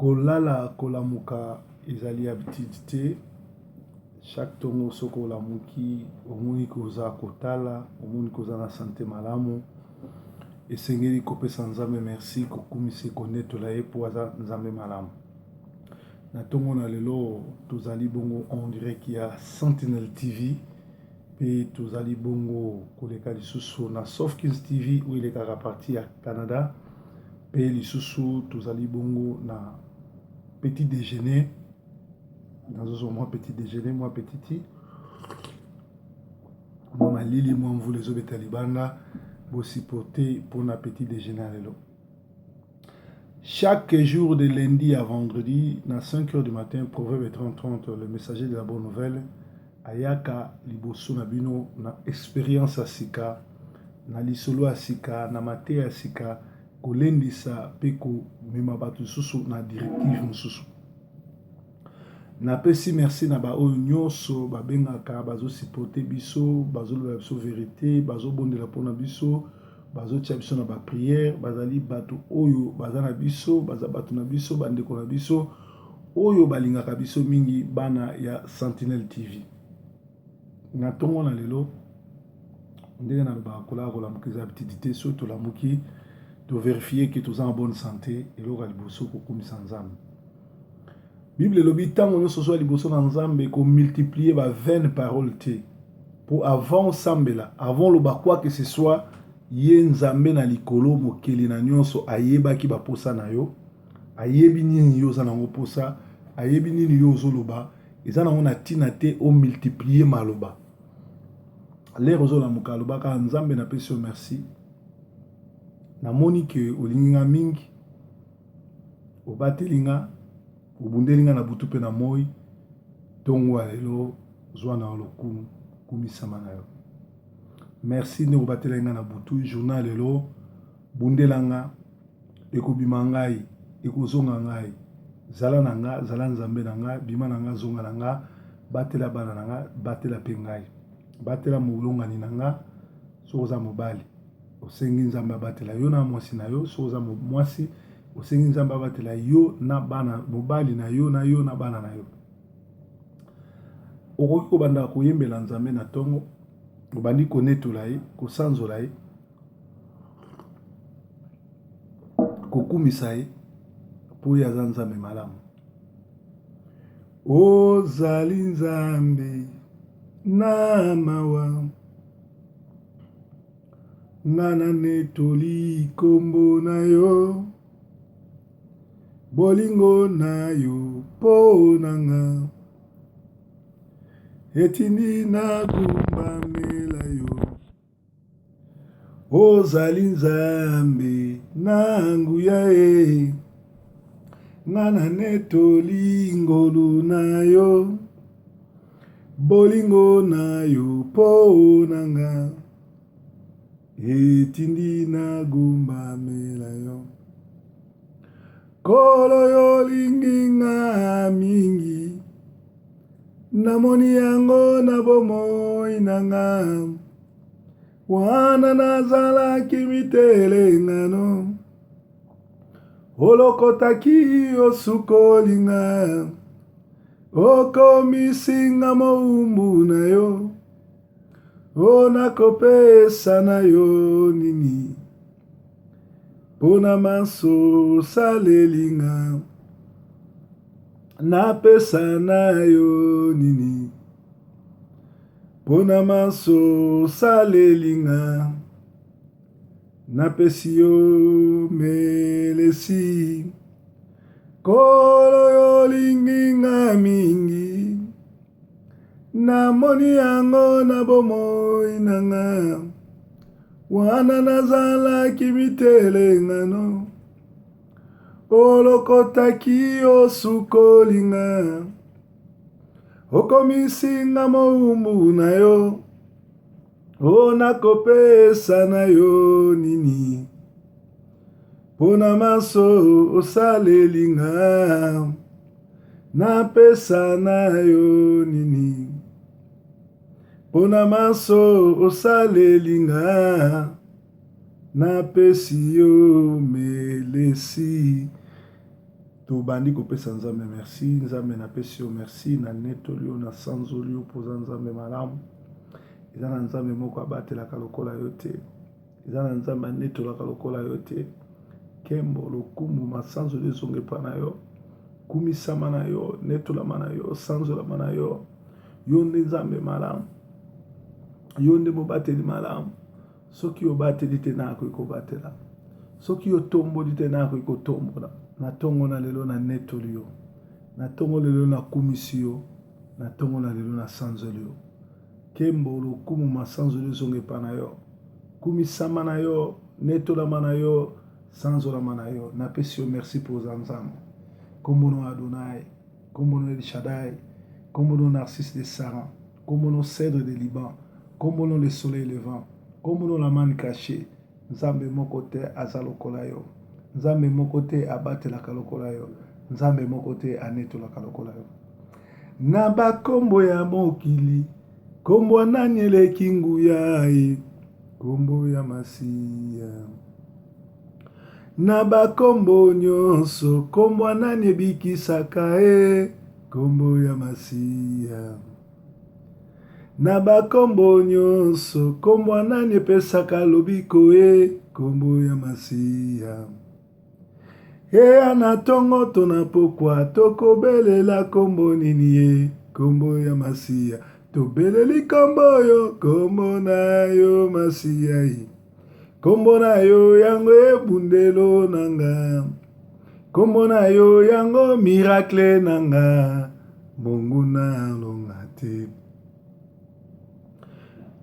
kolala kolamuka ezali habitude te. Chaque tongo soko olamuki omoni koza kotala, omoni koza na santé malamu, esengeli kopesa nzambe merci kokumisa konetola ye po aza nzambe malamu. Na tongo na lelo tozali bongo on dirait qu'il y a Sentinel TV pe tozali bongo koleka lisusu na Sofkins TV où il est à partie à Canada pe lisusu tozali bongo na petit déjeuner dans un petit déjeuner moi petit moi malili moi vous les obé talibanga bo supporter pour un petit déjeuner lelo. Chaque jour de lundi à vendredi, à 5h du matin, Proverbe 30-30, le messager de la bonne nouvelle, ayaka liboso na bino na expérience asika, na lisolo asika, na mate asika, kolendisa peko mema batu susu na directive mususu. Na pesi merci na ba oyo nyonso babengaka bazo supporter biso, bazo loba biso vérité, bazo bondela pona biso. Bazo tia biso na ba prière, bazali batu oyo bazana biso, baza batu na biso, bandeko na biso, oyo balingaka biso mingi bana ya Sentinel TV. Na tongo na lelo, ndenge na ba kola kola mukiza petitité so to la muki, to vérifier que tous en bonne santé et lo liboso ko komisa nzambe. Bible lobi tango nyonso so liboso na nzambe ko multiplier ba 20 paroles te. Pour avant sambela, avant lo ba quoi que ce soit ye nzambe na likolo mokeli na nyonso ayebaki baposa na yo, ayebi nini yo za nango posa, ayebi nini yo ozoloba, eza nango na tina te o multiplier maloba. Lero zo la mukaloba ka nzambe na pesi merci. Na moni ke olinga mingi, obatelinga, obundelinga na butu pe na moi, tongo alelo zwa na lokumu kumisama na yo. Merci ne obatelinga na butu journal lelo bundelanga ekobima ngai ekozonga ngai zala na nga zala nzambe na nga bima na nga zonga na nga batela bana na nga batela pe ngai batela mulongani na nga soza mobali osengi nzambe batela yo na mwasi na yo soza mwasi osengi nzambe batela yo na bana mobali na yo na bana na yo okoki kobanda koyembela nzambe na tongo obandi konetola ye kosanzola ye kokumisa ye po ya aza nzambe malamu. Ozali nzambe na mawa nga na netoli kombo na yo bolingo na yo po na nga etindi na gumbamela yo. Ozali nzambe na nguya e nga na netoli ngolu na yo bolingo na yo po na nga etindi na gumbamela yo. Kolo yo lingi nga mingi namoni yango na bomoi na nga wana nazalaki mitelengano olokotaki osukolinga okomisinga moumbu na yo onakopesa na yo nini pona maso salelinga napesa na yo nini pona maso salelinga napesi yo melesi kolo yo linginga mingi namoni yango na bomoi na nga wana nazalaki mitelengano olokotaki osukolinga okomisinga moumbu na yo onakopesa na yo nini pona maso osalelinga napesa na yo nini pona maso osalelinga napesi yo melesi tobandi kopesa nzambe merci, nzambe napesi yo merci na netoli yo na sanzoli yo mpoza nzambe malamu. Eza na nzambe moko abatelaka lokola yo te, eza na nzambe anetolaka lokola yo te. Kembo lokumu masanzoli ezonga epa na yo, kumisama na yo, netolama na yo, sanzolama na yo. Yo nde nzambe malamu, yo nde mobateli malamu. Soki obateli te na akoki kobatela, soki otomboli te na akoki kotombola. Na tongo na lelo na netoli yo, na tongo lelo na kumisi yo, na tongo na lelo na sanzoli yo. Kembo lokumu masanzoli ezonga epa na yo, kumisama na yo, netolama na yo, sanzolama na yo. Napesi yo merci pour nzambe. Kombono Adonai, kombono El Shaddai, kombono Narcisse de Saran, kombono Cèdre de Liban, kombono le soleil levant, kombono la manne cachée. Nzambe moko te aza lokola yo, nzambe moko te abatelaka lokola yo, nzambe moko te anetolaka lokola yo. Na bakombo ya mokili, kombo nani eleki nguya ye, kombo ya Masiya. Na bakombo nyonso, kombo nani ebikisaka ye, kombo ya Masiya. Na bakombo nyonso, kombo nani epesaka lobiko ye, kombo ya Masiya. Eya na tongo tona pokwa, tokobelela kombo nini ye, kombo ya Masiya. Tobeleli kombo yo, kombo na yo Masiya ye. Kombo na yo yango ebundelo nanga, kombo na yo yango miracle nanga, monguna longa te.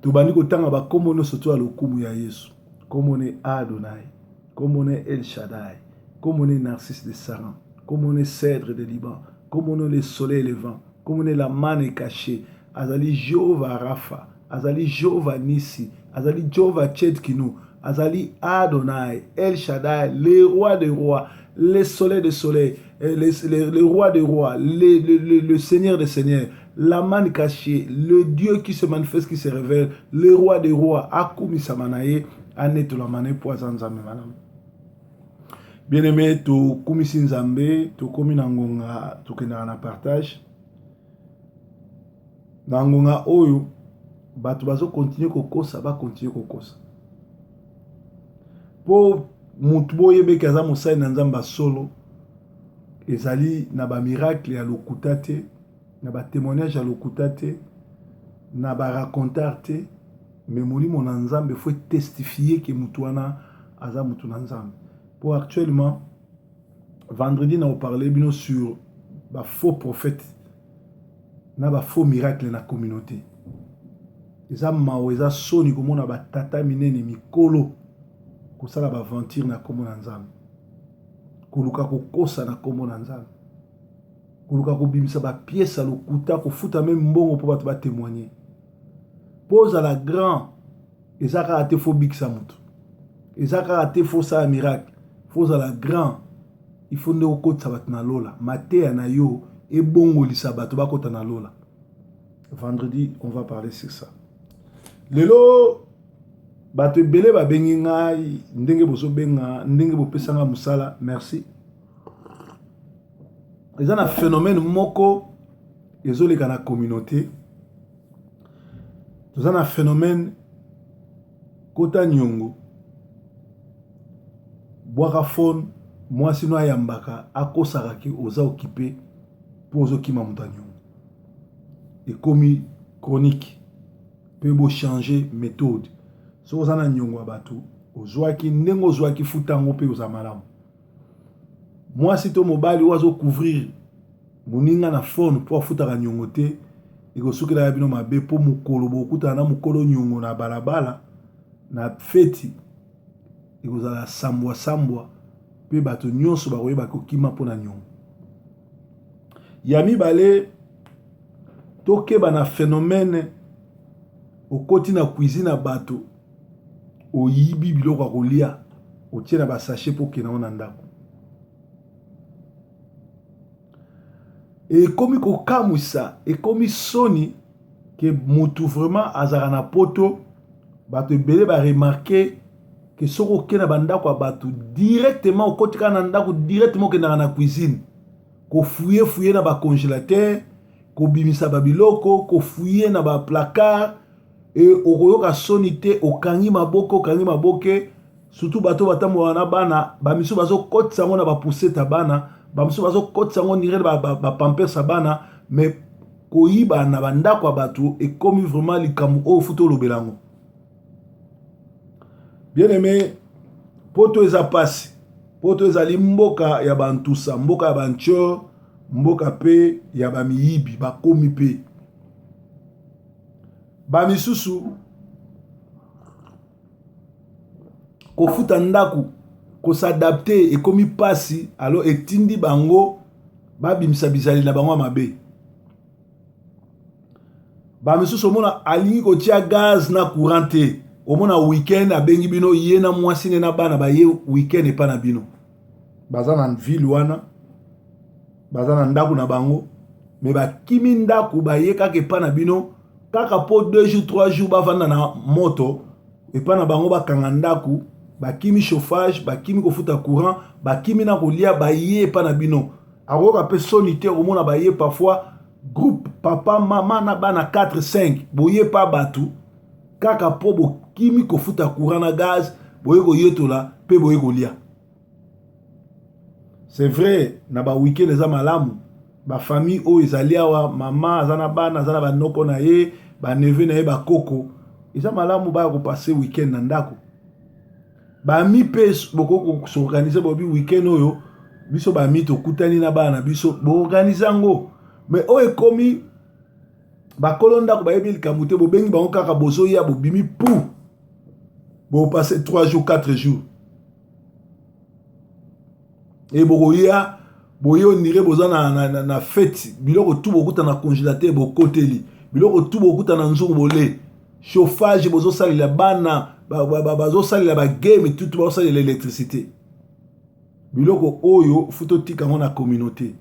Tobandi kotanga bakombo nyonso to ya lokumu ya Yesu. Kombo ne Adonai, kombo ne El Shaddai, kombo ne Narcisse de Saran, kombo ne Cèdre de Liban, kombo ne le soleil levant, kombo ne la manne cachée. Azali Jéhovah Rapha, azali Jéhovah Nissi, azali Jéhovah Tchedkinu, azali Adonai, El Shaddai, le roi des rois, le soleil des soleils, le roi des rois, le seigneur des seigneurs, la manne cachée, le Dieu qui se manifeste, qui se révèle, le roi des rois, Akumi Samanaye, Anetolamane Poazanzame Malam. Bien-aimé, tu kumisi nzambe, tu komi nangonga, tu kena na partage. Nangonga oyo, bato bazo continue kokosa, ba continue kokosa. Po mutu boyebe kaza mosai na nzamba solo, ezali na ba miracle ya lokuta te, na ba témoignage ya lokuta te, na ba racontar te, mais molimo na nzambe faut testifier que mutu wana aza mutu na nzambe. Pour actuellement, vendredi na parlé bino sur ba faux prophète, na ba faux miracle na communauté. Eza mao eza soni komona ba tata minene mikolo kosala ba aventure na kombo na nzambe. Koluka kokosa na kombo na nzambe. Koluka kobimisa ba pièce lokuta kofuta même mbongo po bato ba témoigner. Pose à la grand ezaka ate faux bikisa mutu. Ezaka ate faux sa miracle. Pose à la grand il faut ne okotsa bato na lola. Matea na yo et bongo lisa bato bakota na lola. Vendredi on va parler sur ça. Lelo bato ebele ba bengi ngai ndenge bozo benga ndenge bopesanga musala merci. Eza na phénomène moko ezoleka na communauté. Toza na phénomène kota nyongo bwaka phone mwasi no ayambaka akosaka ki oza occupé po ozokima mutu nyongo. Ekomi chronique pe bo changer méthode. So oza na nyongo bato ozwaki ndenge ozwaki futango pe oza malamu. Mwasi to mobali wazo couvrir moninga na phone po afutaka nyongo te ekosukela ya bino mabe po mukolo bokuta na mukolo nyongo na balabala na feti ekozala sambwa sambwa pe bato nyonso bakoyeba kokima po na nyongo. Ya mibale tokeba na phénomène okoti na cuisine bato oyibi biloko ya kolia otie na basachet po kena ona ndako. Ekomi kokamwisa, ekomi soni que mutu vraiment azara na poto bato ebele ba remarquer que soko kena banda kwa batu directement au côté kana ndako directement kena na cuisine ko fouiller na ba congélateur ko bimisa ba biloko ko fouiller na ba placard et okoyoka sonité okangi maboke surtout bato batambo wana bana ba misu bazo kotisa ngo na ba poussette bana ba misu bazo kotisa ngo nire ba pampers bana mais koyiba na banda kwa batu et comme vraiment likamu o futo lobelango. Bien aimé, poto eza pasi, poto ezali mboka ya bantusa, mboka ya bancho, mboka pe ya bamiyibi, bakomi pe. Bamisusu, kofuta ndaku, ko s'adapter ekomi pasi, alors etindi bango, babimisa bizali na bango mabe. Bamisusu mona alingi kotia gaz na courant te. Au moins week-end a bengi bino yena mwasi na bana ba ye week-end e pa na bino baza na ville wana baza na ndaku na bango mais ba kimi ndaku ba ye kaka pa na bino kaka po 2 jours 3 jours ba vanda na moto e pa na bango ba kanga ndaku ba kimi chauffage ba kimi ko futa courant ba kimi na kolia ba ye pa na bino akoka pe sonité au moins ba ye parfois groupe papa maman na bana 4 5 boye pa batu kaka po bo kimi ko futa courant na gaz boye ko yetola pe boye ko lia. C'est vrai na ba week-end eza malamu ba famille o ezali awa mama azana bana azana ba noko na ye ba neveu na ye ba koko eza malamu ba ko passer week-end na ndako ba mi pe boko ko s'organiser bobi week-end oyo biso ba mi to kutani na bana biso bo organiser ngo mais o ekomi bakolo ndako bayebi likamute bobengi bango kaka bozo ya bobimi pou bo passer 3 jours 4 jours et bokoya boyo nire boza na fête biloko tout bokuta na congélateur bokoteli biloko tout bokuta na nzungu bole chauffage bozo salela bana bazo salela ba game tout bazo salela l'électricité biloko oyo futo tika na communauté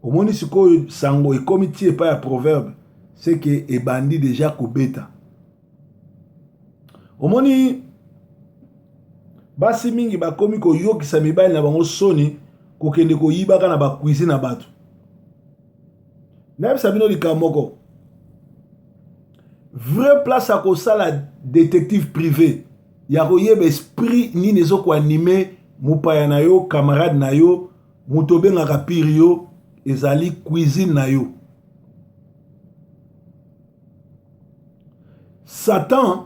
omoni sikoyo sango ekomi tie pa ya proverbe c'est que ebandi déjà kobeta omoni basi mingi bakomi koyokisa mibali na bango soni kokende koyibaka na ba cuisine na bato nayebisa bino likambo moko vrai place à kosala détective privé ya koyeba esprit nini ezokoanime mopaya na yo camarade na yo moto obengaka pire yo ezali cuisine na yo. Satan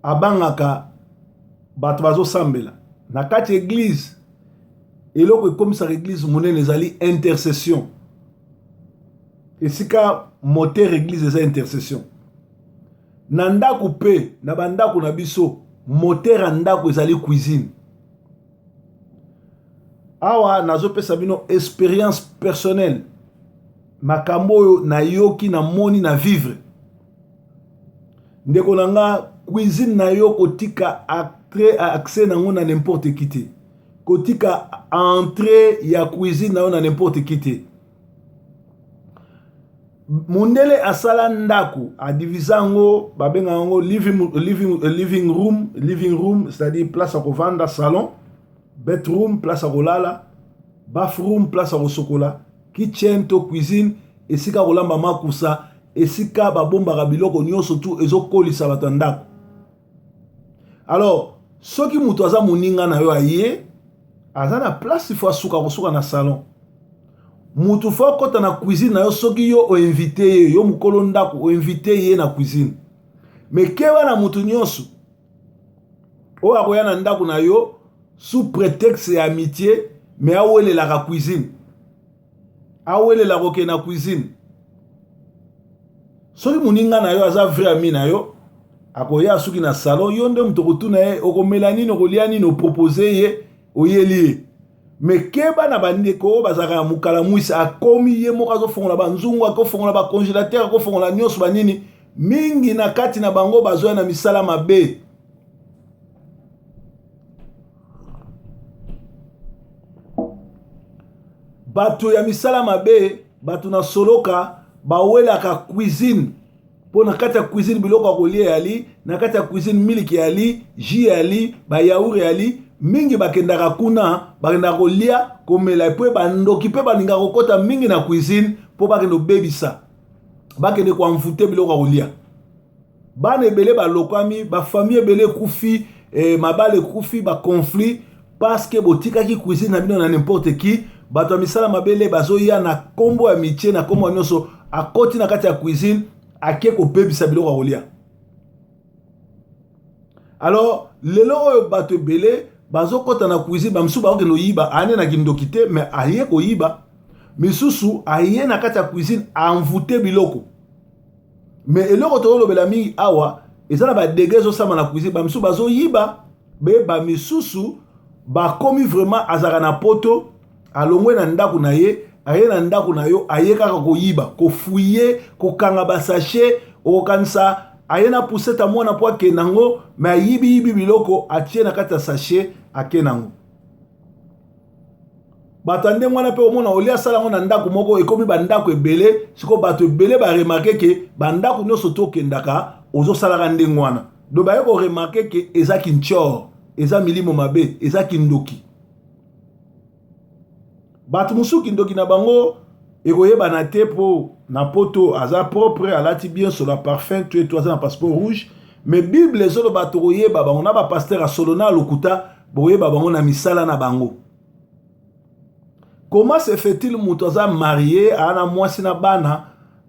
abangaka bato bazo sambela na kati église eloko ekomisa église monene ezali intercession esika moteur église eza intercession na ndako pe na bandako na biso moteur ya ndako ezali cuisine awa nazopesa bino expérience personnelle makambo oyo nayoki na moni na vivre ndeko nanga cuisine na yo kotika accès nango na n'importe qui te kotika entrée ya cuisine na yo na n'importe qui te mundele asala ndako adivisa ngo babenga ngo living room c'est-à-dire place à kovanda salon bedroom place à kolala bathroom place à kosokola kitchen to cuisine esika kolamba makusa esika babombaka biloko nyonso tu ezokolisa bato ndako. Alors soki mutu aza moninga na yo aye aza na place ifo asuka kosuka na salon mutu fo kota na cuisine na yo soki yo o invité ye yo mukolo ndako o invité ye na cuisine mais keba na mutu nyonso o akoya na ndako na yo sous prétexte ya amitié mais awelela ka cuisine awelela koke na cuisine soki moninga na yo aza vrai ami na yo akoya suki na salon yo nde mutu kotuna ye okomela nini okolia nini opropose ye oyeli ye mais keba na bandeko bazaka ya mukala mwisi akomi ye moko azofongola banzungu akofongola bacongélateur akofongola nyonso banini mingi na kati na bango bazoya na misala mabe bato ya misala mabe bato na soloka bawelaka cuisine Po na kati ya cuisine biloko kolia yali, na kati ya cuisine miliki yali, jus yali, ba yaourt yali, mingi bakendaka kuna, bakendaka kolia, komela pe bandoki pe baninga kokota mingi na cuisine po bakendo bebisa. Bakende kwa mfute biloko kolia. Bana ebele balokami, ba famille ebele kufi, mabale kufi, ba conflit parce que botika ki cuisine na bino na n'importe qui, bato misala mabele bazoya na kombo ya mitie na kombo nyonso akoti na kati ya cuisine ake ko bebisa biloko kolia. Alors lelo oyo bato ebele bazokota na cuisine bamsu ba okeno yiba ane na kindoki te mais aye ko yiba misusu aye na kati ya cuisine envoûter biloko. Mais eloko tolobela mingi awa ezala ba degezo sama na cuisine bamsu bazo yiba be ba misusu ba komi vraiment azaka na poto alongwe na ndako na ye aye na ndako na yo aye kaka ko yiba ko fouiller ko kanga ba sachet o kansa aye na poussette mwana po akenango mais yibi biloko atie na kati ya sachet akenango. Bato ndenge wana pe omona olia sala ngo na ndako moko ekomi bandako ebele siko bato ebele ba remarquer ke bandako nyonso to kendaka ozo sala ndenge wana do ba ko remarquer ke eza kinchor eza milimo mabe eza kindoki. Bato musu kindoki na bango ekoyeba na te po na poto aza propre alati bien sur la parfum tu es toi na passeport rouge mais bible ezolo bato koyeba bango na ba pasteur a solona lokuta boyeba bango na misala na bango. Comment se fait-il mutoza marié ana mwasi na bana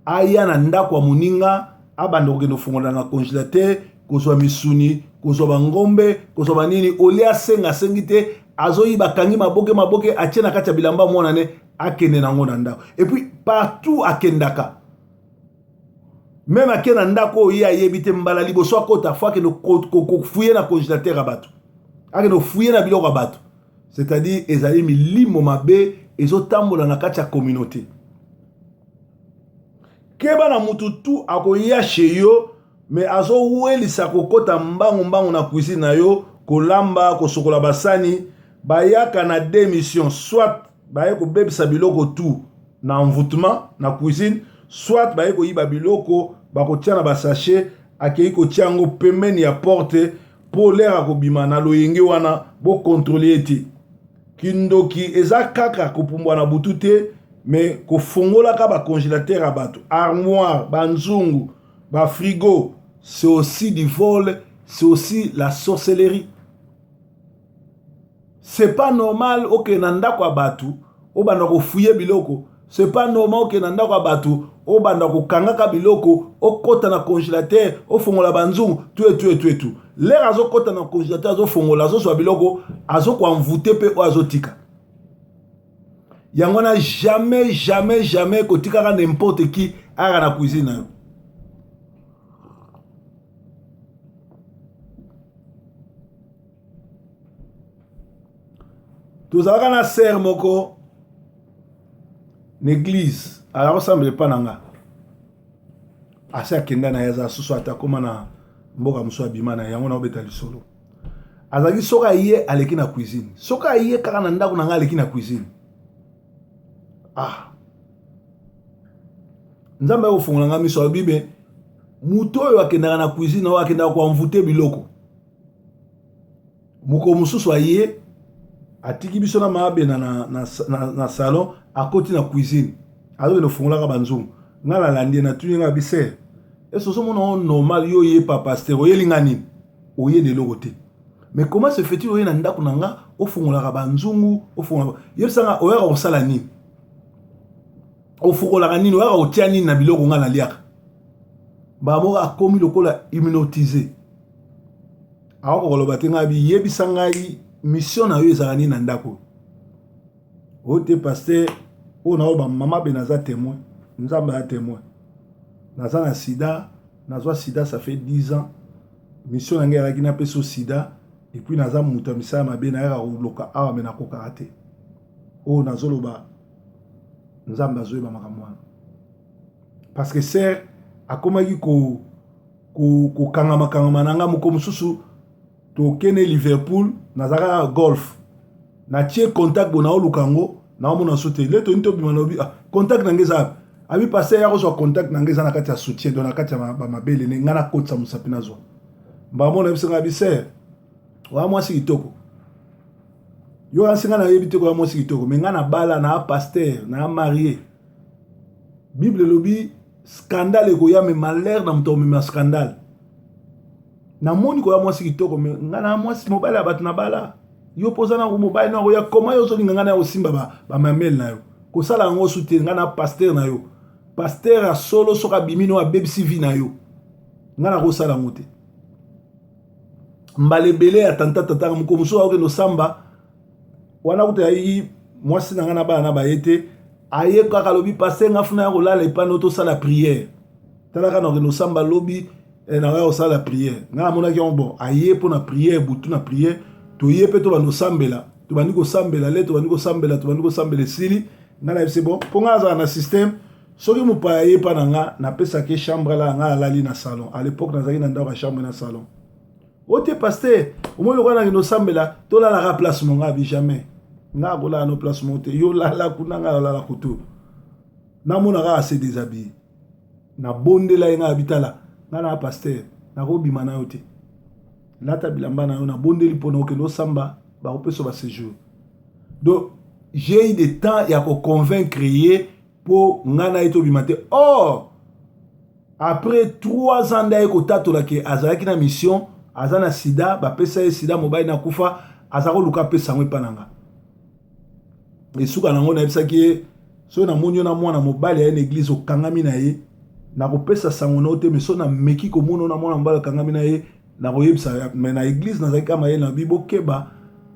aya na ndako wa muninga abanda kokendo fungola na congélateur kozwa misuni kozwa bangombe kozwa banini olia senga sengite azoyi bakangi maboke atie na kati ya bilamba mwana ne akende nango na ndako et puis partout akendaka même akena ndako oyi ayebite mbala liboso akota fois que ko fouiller na congélateur a bato akeno fouiller na biloko bato c'est-à-dire ezali milimo mabe ezotambola na kati ya communauté. Keba na mututu akoya chez yo mais azo welisa kokota mbangu na cuisine na yo kolamba kosokola basani bayaka na démission soit baye ko bebisa biloko tout na envoûtement na cuisine soit baye ko yiba biloko bakotia na basachet akei ko tiango pembeni ya porte pour l'air akobima na loyenge wana bo contrôler eti kindoki eza kaka kopumbwa na butu te mais kofongola ka ba congélateur a bato armoire banzungu ba frigo c'est aussi du vol c'est aussi la sorcellerie. C'est pas normal ok na ndako a bato o banda ko fouiller biloko c'est pas normal ok na ndako a bato o banda ko kangaka biloko o kota na congélateur o fongola banzungu tout l'air azo kota na congélateur azo fongola azo so biloko azo ko envoûter pe o azo tika yango na jamais kotika n'importe qui ara na cuisine. Tozalaka na sœur moko l'église alors ressemble pas nanga asa kenda na yaza susu atakoma na mboka muso abima na yango na obeta lisolo azaki soka ye aleki na cuisine soka ye kaka na ndako na nga aleki na cuisine nzambe ofungola nga miso abibe muto oyo akendaka na cuisine oyo akendaka ko envoûter biloko muko mususu aye atiki biso na mabe na salon akoti na cuisine azo no fungola ka banzungu ngala landi na tuni nga bise eso so mona normal yo ye pa pasteur oyelinga nini oye de logote mais comment se fait-il oye na ndako nanga ofungola ka banzungu ofungola yebisanga oyaka osala nini ofungola ka nini oyaka otia nini na biloko ngala liaka bamo akomi lokola hypnotisé awako koloba te nga bi yebisanga mission na yo ezala nini na ndako ote pasteur o na oba mama be naza témoin nzamba ya témoin naza na sida nazwa sida ça fait 10 ans mission na ngela kina peso sida et puis naza muta misala mabe na ya loka awa me na kokaka te o nazoloba nzamba zoyeba makambo wana parce que ser akomaki ko kangama nanga moko mususu tokene Liverpool nazaka golf na tie contact bona olukango na omona sote leto nto bima lobi contact na ngeza abi pasteur ya ko contact na ngeza na kati ya soutien donc na kati ya mabele ne ngana kotsa musapi na zo mbamo na bisenga biser wa mwasi kitoko yo ansinga na yebi te ko mwasi kitoko mais ngana bala na pasteur na marié Bible lobi scandale ko ya me malheur na mto me scandale na moni ko ya mwasi kitoko me ngana mwasi mobile abat na bala yo pozana ko mobile na ko ya koma yo zo ngana ya osimba ba mamel na yo ko sala ngo soutien ngana pasteur na yo pasteur a solo soka bimino a bebisi vi na yo ngana ko sala ngote mbalebele ya tata mukomuso wa no samba wana kuta yi mwasi na ngana bana ba yete aye kaka lobi pasteur ngafuna ya kolala epano to sala prière tala kana no samba lobi na ya sala prière ngana mona ki bon aye po na prière butu na prière to yepe to bano sambela to baniko sambela le to baniko sambela sili ngana c'est bon po ngaza na système soki mupa ye pa na pesa ke chambre la nga lali na salon à l'époque na zaki na ndaka chambre na salon ote pasteur omo lo kana no sambela to la la place mon ngabi jamais nga bola no place monte yo la kuna nga la kutu na mona ga se déshabillé na bonde la nga habitala nga na pasteur na ko bima na yote lata bilamba na yo na bonde li pona okendo samba ba opeso ba séjour donc j'ai eu des temps ya ko convaincre pour ngana ito bimate or après 3 ans d'ailleurs ko tatola ke azalaki na mission azana sida ba pesa sida mobile na kufa azako luka pesa ngwe pananga et suka nango na bisa ki so na monyo na mwana mobile ya église okangami na ye na ko pesa sango na te mais so na meki ko mono na mwana mobile okangami na ye na ko yebisa mais na église na zaka ma ye na bibo keba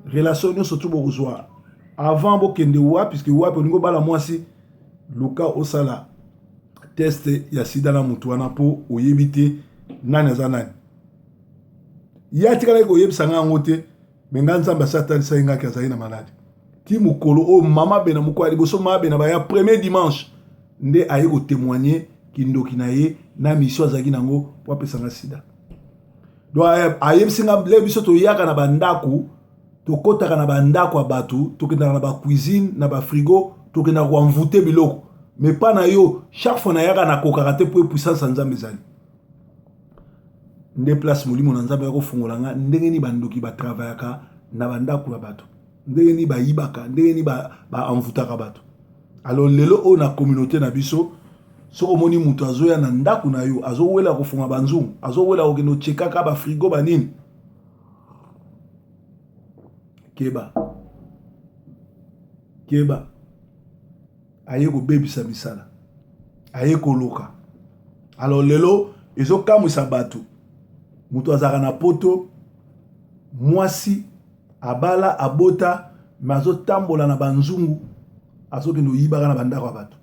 relation no surtout bozwa avant bokende wa puisque wa pe ngo bala mwasi luka osala test ya sida na mutu wana po oyebite nani aza nani ya tikala ko yebisa nga ngote me nga nzamba satan sainga ki azali na malade ti mukolo o mama bena mukwa liboso mama bena ba ya premier dimanche nde aye ko témoigner kindoki na ye na mission azaki nango po apesa nga sida do ayebisi nga lebiso to yaka na bandaku to kotaka na bandako ya batu to kendaka na ba cuisine na ba frigo to kendaka ko envoûter biloko mais pas na yo chaque fois na yaka na kokaka te po puissance nzambe ezali nde place molimo na nzambe ya kofungola nga ndenge ni bandoki ba travaillaka na bandako ya batu ndenge ni ba yibaka ndenge ni ba envoûtaka batu alors lelo o na communauté na biso soko moni mutu azoya na ndako na yo azowela kofunga banzungu azowela kokendo chekaka ba frigo banini keba aye ko bebisa misala aye ko loka alors lelo ezo kamwisa batu mutu azaka na poto mwasi abala abota mazo tambola na banzungu azokendo yibaka na bandako ya batu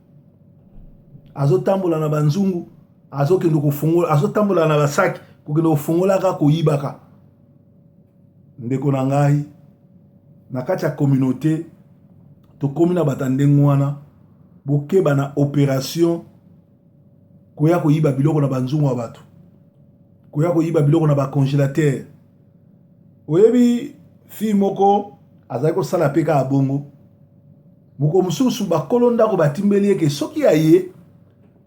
azotambola na banzungu azokendo kofungola azotambola na basaki kokendo kofungolaka koyibaka ndeko na ngai na kati ya communauté tokomi na batandenge wana bokeba na opération koya koyiba biloko na banzungu ya bato koya koyiba biloko na bacongélateur oyebi fi moko azali kosala pe kaka bongo moko mosusu bakolo ndako batimbeli eke soki aye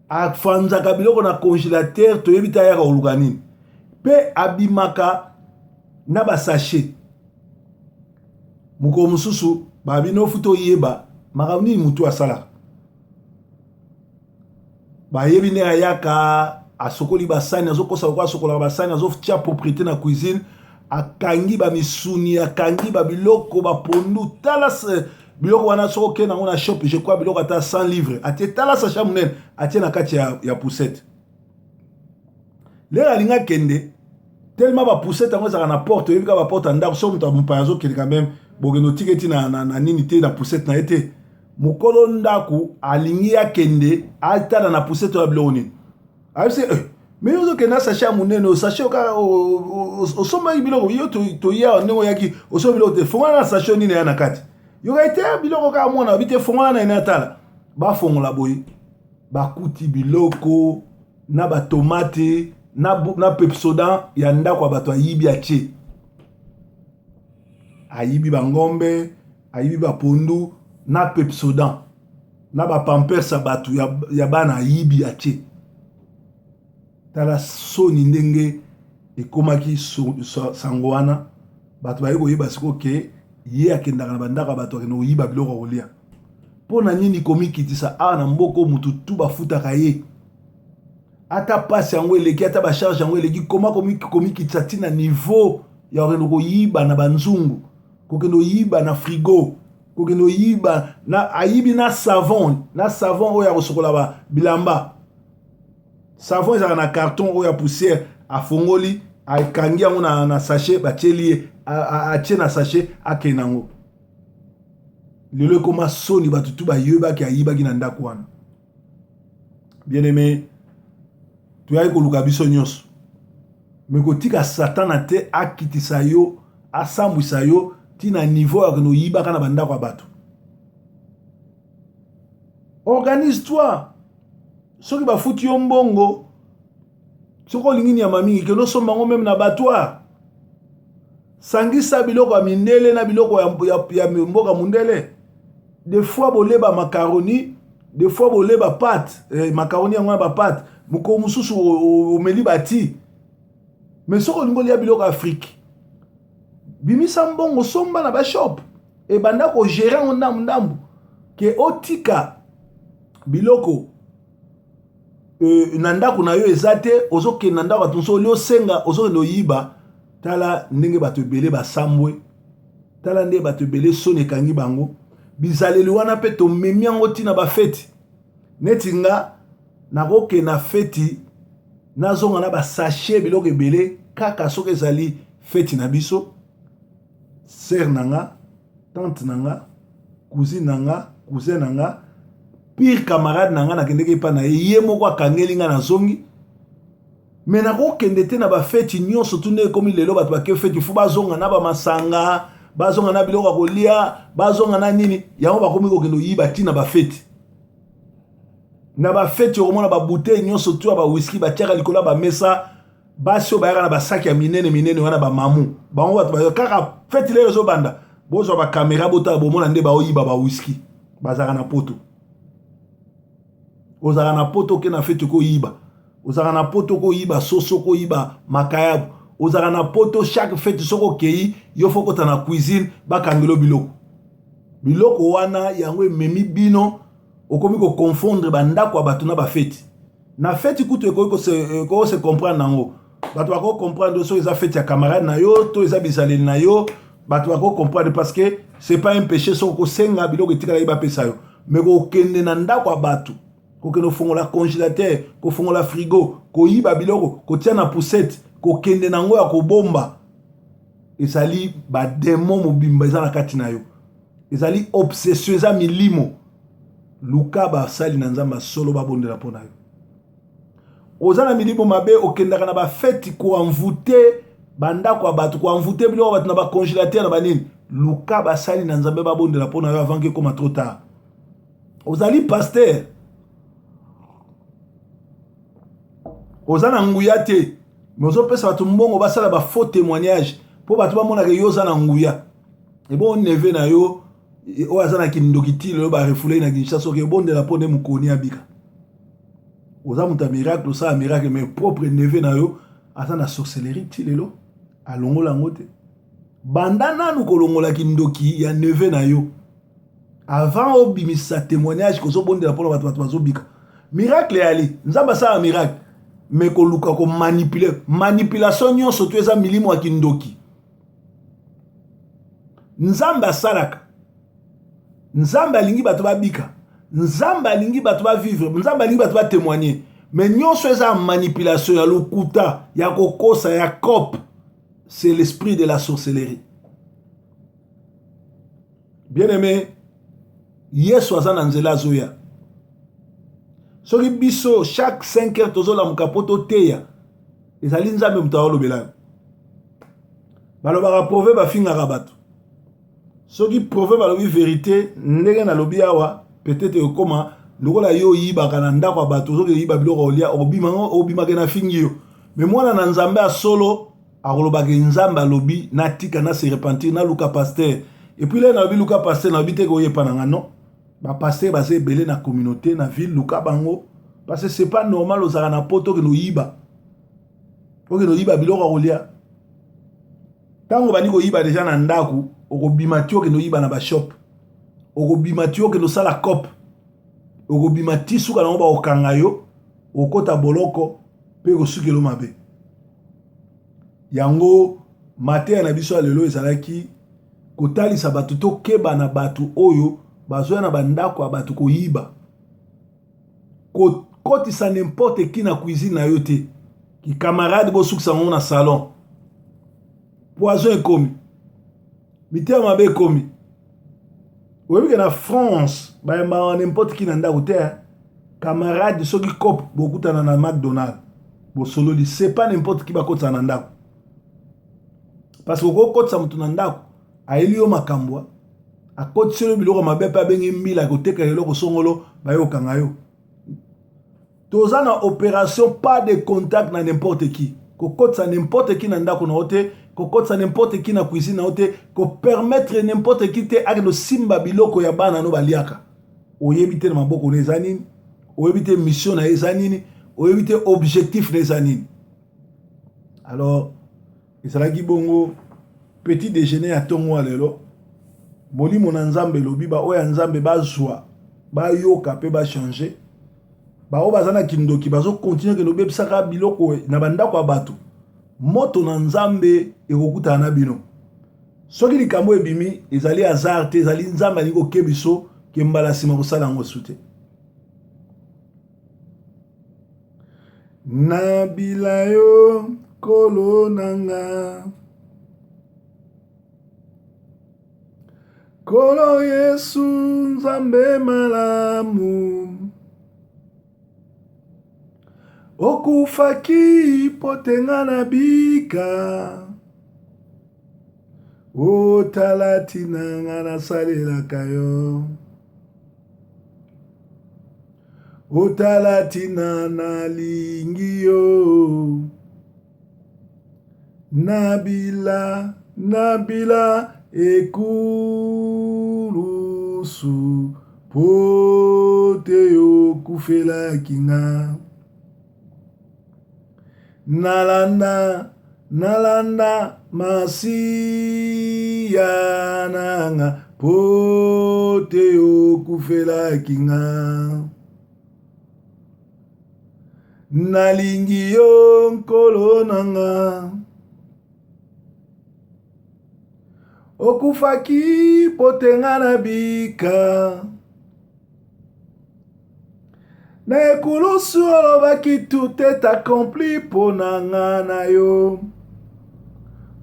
afanzaka biloko na congélateur toyebi te ayaka koluka nini mpe abimaka na basachet moko mosusu babino futo yeba makambo nini mutu asalaka bayebi nde ayaka asokoli basani azokosa ko asokolaka basani azotia propriété na cuisine akangi bamisuni akangi babiloko bapondu tala biloko wana soko ke nango na shop je crois biloko ata 100 livres atie tala sacha munene atie na kati ya poussette lelo alinga kende tellement bapoussette yango ezalaka na porte oyebi kaka baporte ya ndako so moto mopaya azokende quand même bokende otike ti na nini te na poussette na ye te mokolo ndako alingi akende atala na poussette ya biloko nini ayebisi mais ozokende na sachet ya monene osachet okaka osombaki biloko yo toya ndenge oyaki osomba biloko te fongana na sachet nini eya na kati yoka ete biloko kaka mwana obi te fongana na ene atala bafongola boye bakuti biloko na batomate na pepsodan ya ndako ya bato ayibi atie ayibi bangombe ayibi bapondu na pepsodan na ba pampers bato ya bana yibi atie tala soni ndenge ekomaki sango wana bato baye koyeba siko ke ye akendaka na bandaka bato akende koyiba biloko kolia mpo na nini komikitisa awa na mboko mutu tu bafutaka ye ata pasi yango eleki ata bacharge yango eleki koma komikitisa ntina niveau ya kokende koyiba na banzungu kokende koyiba na frigo kokende koyiba na ayibi na savon oyo ya kosokola bilamba savon ezalaka na carton oyo ya poussière afongoli akangi yango na sachet batieli ye atie na sachet akende yango lelo ekoma soni bato tu bayebaki ayibaki na ndako wana bien aimé toyaki koluka biso nyonso me kotika satana te akitisa yo asambwisa yo tina niveau ya kende oyibaka na bandako ya bato organise-toi soki bafuti yo mbongo soki olingi nyama mingi kende osomba yango meme na battoir sangisa biloko ya mindele na biloko ya mboka mundele des fois boleba macaroni des fois boleba pâte macaroni yango na bapâte moko mosusu omeli bati mais soki olingi olia biloko ya Afrique bimisa mbongo somba na bashop ebanda kogere yango ndambu ke otika biloko na ndako na yo eza te ozokende na ndako bato mosusu oli osenga ozokende oyiba tala ndenge bato ebele basambwe tala ndenge bato ebele soni ekangi bango bizaleli wana mpe tomemi yango ntina bafeti neti nga nakokende na feti nazonga na basashe biloko ebele kaka soki ezali feti na biso sere na nga tante na nga cousine na nga cousin na nga pire camarade na nga nakendeki epa na ye moko akangeli nga na zongi me nakokende te na bafeti nyonso tu nde ekomi lelo bato bake feti fu bazonga na bamasanga bazonga na biloko ya kolia bazonga na nini yango bakomi kokende oyiba ntina bafeti na bafeti okomona babouteille nyonso tu ya bawhiski batiaka likolo ya bamesa basi oyo bayaka na basaki ya minene wana bamamu bango bato bayo kaka feti lelo ezobanda bozwa bakamera botala bomona nde baoyiba bawhiski bazalaka na poto ozalaka na poto ke na feti koyiba ozalaka na poto koyiba soso koyiba makayabu ozalaka na poto chaque feti soko okei yo fo kota na cuisine bakangelo biloko wana yango ememi bino okomi koconfondre bandako ya bato na bafeti na feti kutu ekoki se comprendre nango bato bakoki comprendre soki eza feti ya camarade na yo to eza bizaleli na yo bato bakoki comprendre parce que c'est pas un péché soko kosenga biloko etikala ye bapesa yo me kokende na ndako ya bato kokende kofongola congélateur kofongola frigo koyiba biloko kotia na poussette kokende nango ya kobomba ezali bademo mobimba eza na kati na yo ezali obsession eza milimo luka basali na nzambe solo babondela mpo na yo oza na milimo mabe okendaka na bafeti koanvute bandako ya bato koanvute biloko bato na bacongélateur na banini luka basali na nzambe babondela mpo na yo avant ke ekoma trop tard ozali pasteur oza na nguya te mais ozopesa bato mbongo basala bafaux témoignage mpo bato bamonaka yo oza na nguya ebo neve na yo oyo aza na kindoki ti lelo barefulei na Kinshasa soki ebondela mpo nde mokoni abika oza moto ya miracle osala miracle mais propre neve na yo aza na sorcellerie ti lelo alongola yango te banda nanu kolongola kindoki ya neve na yo avant obimisa témoignage kozobondela mpo na bato bazobika miracle yali nzambe asala miracle mais koluka komanipule manipulation nyonso to eza milimo ya kindoki nzambe asalaka nzambe alingi bato babika nzambe alingi bato bavivre nzambe alingi bato batémoigner mais nyonso eza manipulation ya lokuta ya kokosa ya cope c'est l'esprit de la sorcellerie bien aimé yesu aza na nzela azoya soki biso chaque 5 heures tozolamuka mpo toteya ezali nzambe moto aolobela yo balobaka proverbe afingaka bato soki proverbe alobi vérité ndenge nalobi awa peut-être ekoma lokola yo oyibaka na ndako ya bato soki oyiba biloko olia obimaka na fingi yo mais mwana na nzambe ya solo akolobaka nzambe alobi natika na se repentir naluka pasteur et puis le nalobi luka pasteur nalobi te koyepa na nga non pasteur basé belé na communauté na ville luka bango parce que c'est pas normal aux na poto que no yiba pour que no yiba biloko kolia tango bani ko yiba déjà na ndaku okobima tio que no yiba na ba shop okobima tio que no sala cop okobima tisuka na ba okanga yo okota boloko pe ko sukelo mabe yango matin na biso lelo ezalaki kotalisa bato to keba na bato oyo bazoya na bandako ya bato koyiba kotisa n'importe qui na cuisine na yo te ki camarade bosukisa ngo na salon poison ekomi mitema mabe ekomi oyebi ke na France bayamba n'importe qui na ndako te camarade soki cop bokutana na McDonald bosololi c'est pas n'importe qui bakotisa na ndako parce que okokotisa moto na ndako ayeli yo makambwa akotiselo biloko mabe pe abengi mbila koteka eloko songolo bayokanga yo toza na opération pas de contact na n'importe qui kokotisa n'importe qui na ndako na yo te kokotisa n'importe qui na cuisine na yo te kopermettre n'importe qui te akende simba biloko ya bana no baliaka oyebi te na maboko na eza nini oyebi te mission na eza nini oyebi te objectif na eza nini alors ezalaki bongo petit déjeuner ya ntongo ya lelo molimo na nzambe elobi baoyo ya nzambe bazwa bayoka mpe bachange bao baza na kindoki bazokontinue kende obebisaka biloko na bandako ya bato moto na nzambe ekokutana na bino soki likambo ebimi ezali hasard te ezali nzambe alingi koke biso ke mbala nsima kosala yango su te nabila yo kolo nanga kolo Yesu nzambe malamu okufaki potenga na bika otalati nanga nasalelaka yo otalati na nalingi yo nabila ekulusu pote yo kufelaki nga nalanda masiya nanga pote yo kufelaki nga nalingi yo nkolo nanga okufaki potenga na bika na ekulusu olobaki tout est accompli mpo na nga na yo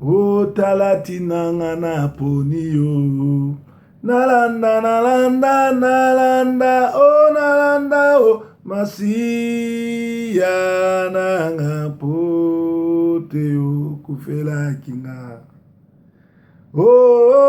otalati nanga naponi yo nalanda o masiya nanga pote yo kufelaki nga oh